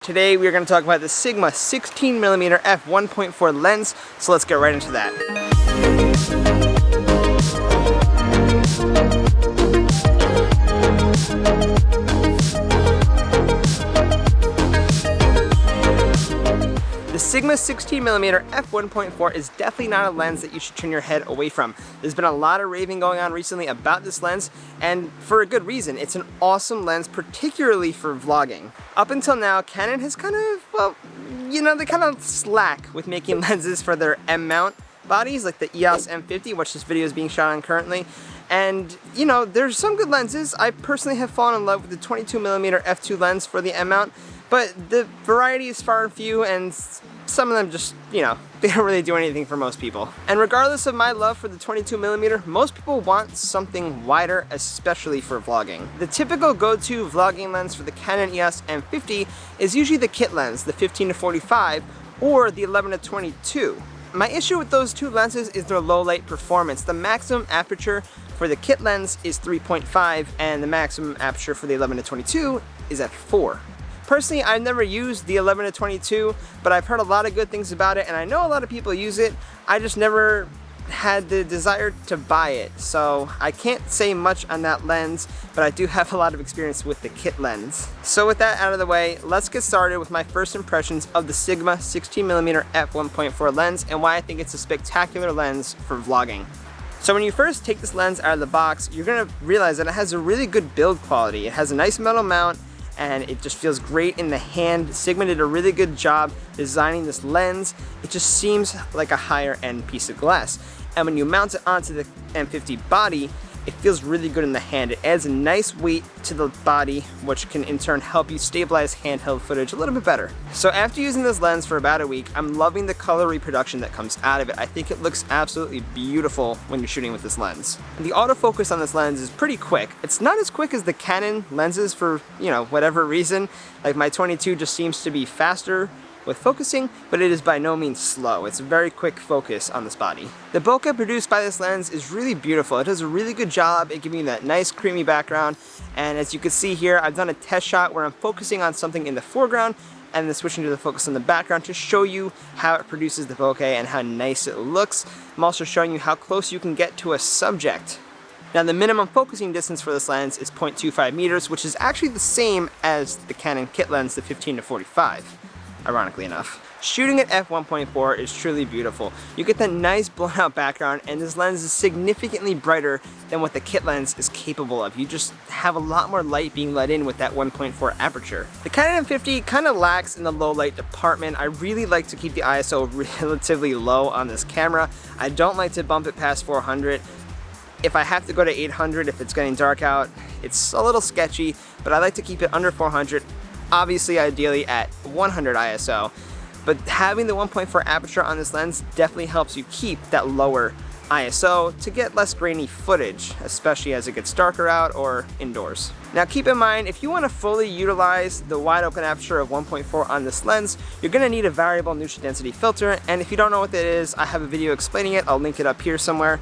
Today we are going to talk about the Sigma 16mm f1.4 lens, so let's get right into that. The Sigma 16mm f1.4 is definitely not a lens that you should turn your head away from. There's been a lot of raving going on recently about this lens, and for a good reason. It's an awesome lens, particularly for vlogging. Up until now, Canon has kind of, well, you know, they kind of slack with making lenses for their M mount bodies, like the EOS M50, which this video is being shot on currently. And, you know, there's some good lenses. I personally have fallen in love with the 22mm f2 lens for the M mount, but the variety is far and few, and some of them just, you know, they don't really do anything for most people. And regardless of my love for the 22mm, most people want something wider, especially for vlogging. The typical go-to vlogging lens for the Canon EOS M50 is usually the kit lens, the 15-45 or the 11-22. My issue with those two lenses is their low light performance. The maximum aperture for the kit lens is 3.5 and the maximum aperture for the 11-22 is at 4. Personally, I've never used the 11-22, but I've heard a lot of good things about it, and I know a lot of people use it. I just never had the desire to buy it, so I can't say much on that lens, but I do have a lot of experience with the kit lens. So with that out of the way, let's get started with my first impressions of the Sigma 16mm f1.4 lens and why I think it's a spectacular lens for vlogging. So when you first take this lens out of the box, you're going to realize that it has a really good build quality. It has a nice metal mount, and it just feels great in the hand. Sigma did a really good job designing this lens. It just seems like a higher end piece of glass. And when you mount it onto the M50 body, it feels really good in the hand. It adds a nice weight to the body, which can in turn help you stabilize handheld footage a little bit better. So after using this lens for about a week, I'm loving the color reproduction that comes out of it. I think it looks absolutely beautiful when you're shooting with this lens. And the autofocus on this lens is pretty quick. It's not as quick as the Canon lenses for, you know, whatever reason. Like my 22 just seems to be faster with focusing, but it is by no means slow. It's a very quick focus on this body. The bokeh produced by this lens is really beautiful. It does a really good job at giving you that nice creamy background, and as you can see here, I've done a test shot where I'm focusing on something in the foreground and then switching to the focus on the background to show you how it produces the bokeh and how nice it looks. I'm also showing you how close you can get to a subject. Now the minimum focusing distance for this lens is 0.25 meters, which is actually the same as the Canon kit lens, the 15-45. Ironically enough. Shooting at f1.4 is truly beautiful. You get that nice blown out background, and this lens is significantly brighter than what the kit lens is capable of. You just have a lot more light being let in with that 1.4 aperture. The Canon M50 kind of lacks in the low light department. I really like to keep the ISO relatively low on this camera. I don't like to bump it past 400. If I have to go to 800 if it's getting dark out, it's a little sketchy, but I like to keep it under 400. Obviously, ideally at 100 ISO, but having the 1.4 aperture on this lens definitely helps you keep that lower ISO to get less grainy footage, especially as it gets darker out or indoors. Now keep in mind, if you want to fully utilize the wide open aperture of 1.4 on this lens, you're going to need a variable neutral density filter, and if you don't know what that is, I have a video explaining it. I'll link it up here somewhere.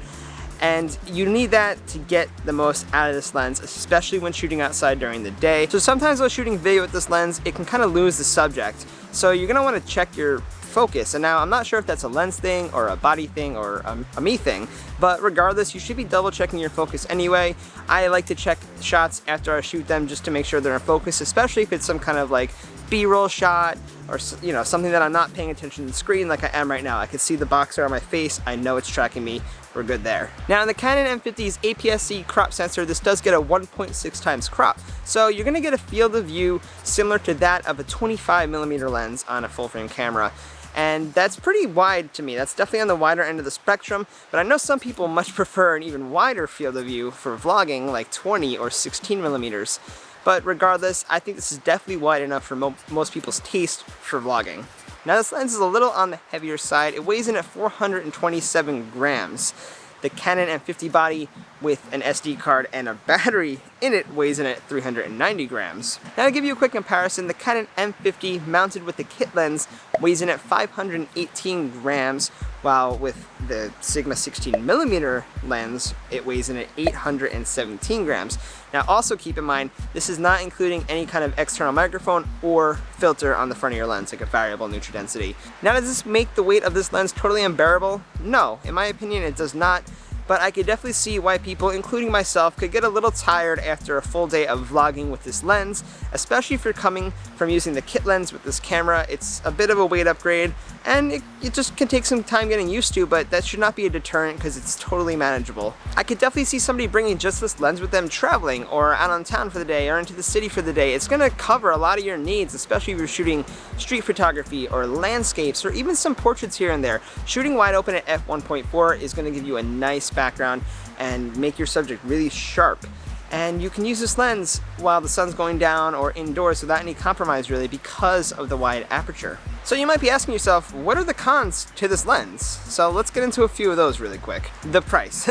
And you need that to get the most out of this lens, especially when shooting outside during the day. So sometimes while shooting video with this lens, it can kind of lose the subject. So you're gonna wanna check your focus. And now I'm not sure if that's a lens thing or a body thing or a me thing, but regardless, you should be double checking your focus anyway. I like to check shots after I shoot them just to make sure they're in focus, especially if it's some kind of like B-roll shot or, you know, something that I'm not paying attention to the screen like I am right now. I can see the boxer on my face. I know it's tracking me. We're good there. Now in the Canon M50's APS-C crop sensor, this does get a 1.6 times crop. So you're gonna get a field of view similar to that of a 25mm lens on a full frame camera. And that's pretty wide to me. That's definitely on the wider end of the spectrum, but I know some people much prefer an even wider field of view for vlogging, like 20 or 16mm. But regardless, I think this is definitely wide enough for most people's taste for vlogging. Now this lens is a little on the heavier side. It weighs in at 427 grams. The Canon M50 body with an SD card and a battery in it weighs in at 390 grams. Now to give you a quick comparison, the Canon M50 mounted with the kit lens weighs in at 518 grams, while with the Sigma 16mm lens, it weighs in at 817 grams. Now also keep in mind, this is not including any kind of external microphone or filter on the front of your lens, like a variable neutral density. Now, does this make the weight of this lens totally unbearable? No, in my opinion it does not. But I could definitely see why people, including myself, could get a little tired after a full day of vlogging with this lens, especially if you're coming from using the kit lens with this camera. It's a bit of a weight upgrade, and it just can take some time getting used to, but that should not be a deterrent because it's totally manageable. I could definitely see somebody bringing just this lens with them traveling, or out on town for the day, or into the city for the day. It's going to cover a lot of your needs, especially if you're shooting street photography or landscapes, or even some portraits here and there. Shooting wide open at f1.4 is going to give you a nice background and make your subject really sharp. And you can use this lens while the sun's going down or indoors without any compromise really, because of the wide aperture. So you might be asking yourself, what are the cons to this lens? So let's get into a few of those really quick. The price.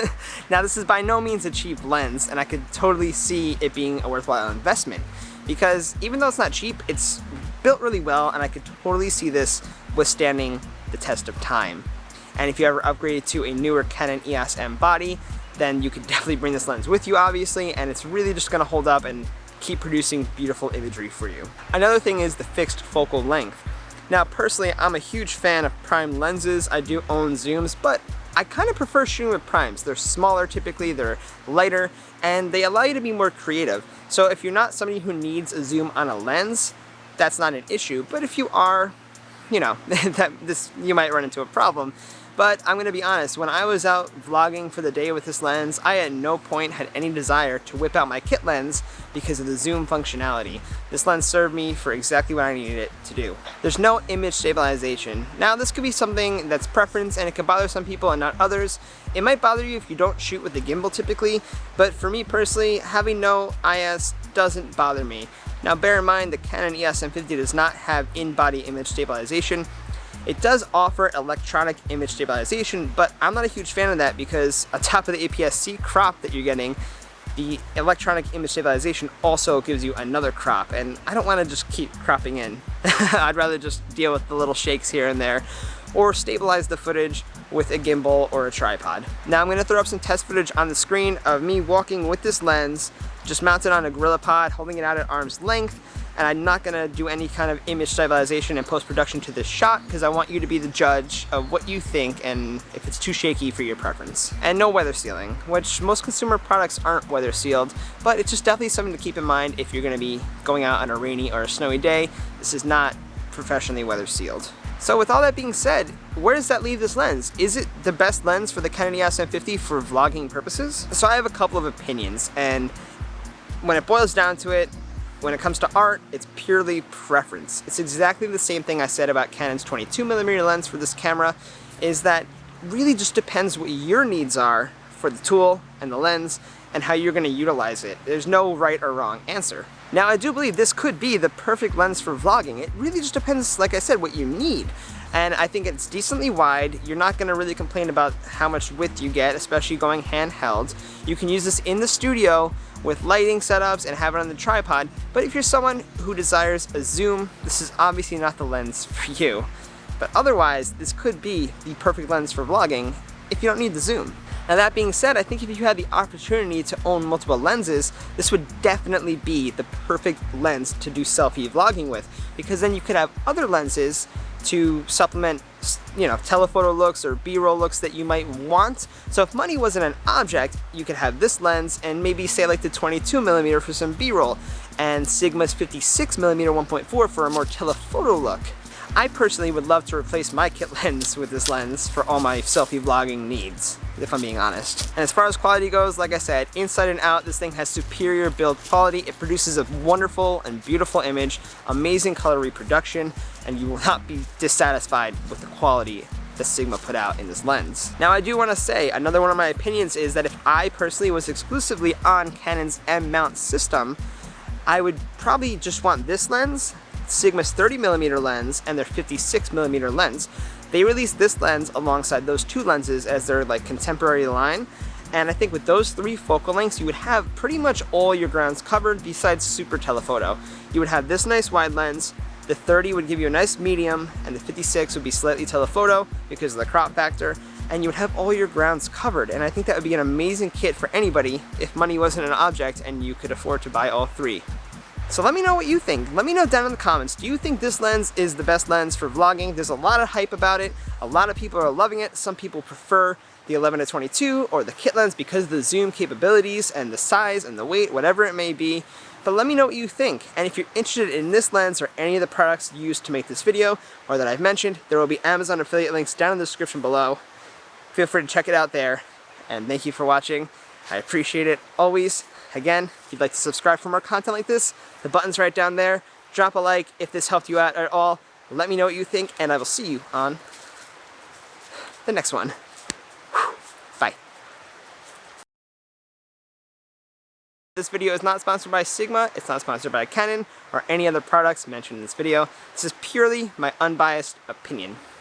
Now, this is by no means a cheap lens, and I could totally see it being a worthwhile investment, because even though it's not cheap, it's built really well, and I could totally see this withstanding the test of time. And if you ever upgraded to a newer Canon EOS-M body, then you could definitely bring this lens with you, obviously, and it's really just going to hold up and keep producing beautiful imagery for you. Another thing is the fixed focal length. Now, personally, I'm a huge fan of prime lenses. I do own zooms, but I kind of prefer shooting with primes. They're smaller typically, they're lighter, and they allow you to be more creative. So if you're not somebody who needs a zoom on a lens, that's not an issue. But if you are, you know, you might run into a problem. But I'm gonna be honest, when I was out vlogging for the day with this lens, I at no point had any desire to whip out my kit lens because of the zoom functionality. This lens served me for exactly what I needed it to do. There's no image stabilization. Now, this could be something that's preference, and it can bother some people and not others. It might bother you if you don't shoot with a gimbal typically, but for me personally, having no IS doesn't bother me. Now, bear in mind, the Canon EOS M50 does not have in-body image stabilization. It does offer electronic image stabilization, but I'm not a huge fan of that because on top of the APS-C crop that you're getting, the electronic image stabilization also gives you another crop, and I don't want to just keep cropping in. I'd rather just deal with the little shakes here and there, or stabilize the footage with a gimbal or a tripod. Now I'm going to throw up some test footage on the screen of me walking with this lens, just mounted on a GorillaPod, holding it out at arm's length. And I'm not gonna do any kind of image stabilization and post-production to this shot because I want you to be the judge of what you think and if it's too shaky for your preference. And no weather sealing, which most consumer products aren't weather sealed, but it's just definitely something to keep in mind if you're gonna be going out on a rainy or a snowy day. This is not professionally weather sealed. So with all that being said, where does that leave this lens? Is it the best lens for the Canon EOS M50 for vlogging purposes? So I have a couple of opinions, and when it boils down to it, when it comes to art, it's purely preference. It's exactly the same thing I said about Canon's 22mm lens for this camera, is that really just depends what your needs are for the tool and the lens and how you're gonna utilize it. There's no right or wrong answer. Now, I do believe this could be the perfect lens for vlogging. It really just depends, like I said, what you need. And I think it's decently wide. You're not gonna really complain about how much width you get, especially going handheld. You can use this in the studio with lighting setups and have it on the tripod, but if you're someone who desires a zoom, this is obviously not the lens for you. But otherwise, this could be the perfect lens for vlogging if you don't need the zoom. Now, that being said, I think if you had the opportunity to own multiple lenses, this would definitely be the perfect lens to do selfie vlogging with, because then you could have other lenses to supplement, you know, telephoto looks or B-roll looks that you might want. So if money wasn't an object, you could have this lens and maybe say like the 22mm for some B-roll and Sigma's 56mm 1.4 for a more telephoto look. I personally would love to replace my kit lens with this lens for all my selfie vlogging needs, if I'm being honest. And as far as quality goes, like I said, inside and out, this thing has superior build quality. It produces a wonderful and beautiful image, amazing color reproduction, and you will not be dissatisfied with the quality that Sigma put out in this lens. Now, I do want to say, another one of my opinions is that if I personally was exclusively on Canon's M-mount system, I would probably just want this lens, Sigma's 30mm lens, and their 56mm lens. They released this lens alongside those two lenses as their like contemporary line, and I think with those three focal lengths you would have pretty much all your grounds covered besides super telephoto. You would have this nice wide lens, The 30 would give you a nice medium, and the 56 would be slightly telephoto because of the crop factor, and you would have all your grounds covered. And I think that would be an amazing kit for anybody if money wasn't an object and you could afford to buy all three. So let me know what you think. Let me know down in the comments. Do you think this lens is the best lens for vlogging? There's a lot of hype about it. A lot of people are loving it. Some people prefer the 11-22 or the kit lens because of the zoom capabilities and the size and the weight, whatever it may be. But let me know what you think. And if you're interested in this lens or any of the products used to make this video or that I've mentioned, there will be Amazon affiliate links down in the description below. Feel free to check it out there. And thank you for watching. I appreciate it always. Again, if you'd like to subscribe for more content like this, the button's right down there. Drop a like if this helped you out at all. Let me know what you think, and I will see you on the next one. Bye. This video is not sponsored by Sigma, it's not sponsored by Canon, or any other products mentioned in this video. This is purely my unbiased opinion.